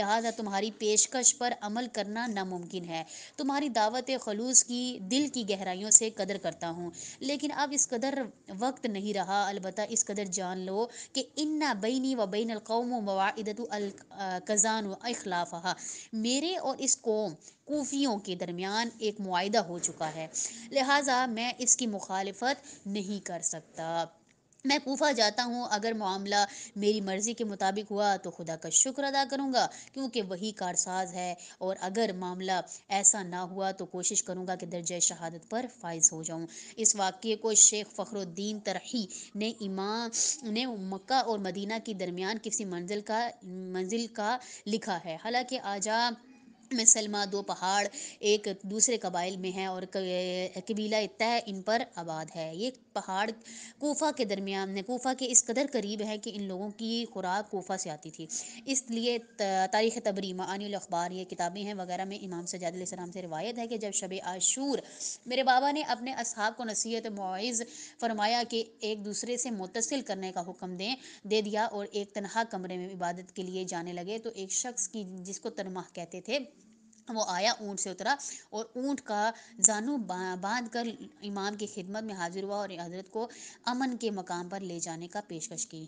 لہٰذا تمہاری پیشکش پر عمل کرنا ناممکن ہے۔ تمہاری دعوت خلوص کی دل کی گہرائیوں سے قدر کرتا ہوں، لیکن اب اس قدر وقت نہیں رہا۔ البتہ اس قدر جان لو کہ ان بینی و بین القوم مواعدۃ الکذان و اخلافھا، میرے اور اس قوم کوفیوں کے درمیان ایک معاہدہ ہو چکا ہے، لہٰذا میں اس کی مخالفت نہیں کر سکتا۔ میں کوفہ جاتا ہوں، اگر معاملہ میری مرضی کے مطابق ہوا تو خدا کا شکر ادا کروں گا کیونکہ وہی کارساز ہے، اور اگر معاملہ ایسا نہ ہوا تو کوشش کروں گا کہ درجہ شہادت پر فائز ہو جاؤں۔ اس واقعے کو شیخ فخر الدین ترحی نے مکہ اور مدینہ کے درمیان کسی منزل کا لکھا ہے۔ حالانکہ آجا میں سلمہ دو پہاڑ ایک دوسرے قبائل میں ہیں اور قبیلہ طے ان پر آباد ہے۔ یہ پہاڑ کوفہ کے درمیان کوفہ کے اس قدر قریب ہے کہ ان لوگوں کی خوراک کوفہ سے آتی تھی۔ اس لیے تاریخ طبری، معانی الاخبار، یہ کتابیں ہیں وغیرہ میں امام سجاد علیہ السلام سے روایت ہے کہ جب شب عاشور میرے بابا نے اپنے اصحاب کو نصیحت موعظ فرمایا کہ ایک دوسرے سے متصل کرنے کا حکم دے دیا اور ایک تنہا کمرے میں عبادت کے لیے جانے لگے، تو ایک شخص کی جس کو تنمہ کہتے تھے وہ آیا، اونٹ سے اترا اور اونٹ کا زانو باندھ کر امام کی خدمت میں حاضر ہوا اور حضرت کو امن کے مقام پر لے جانے کا پیشکش کی۔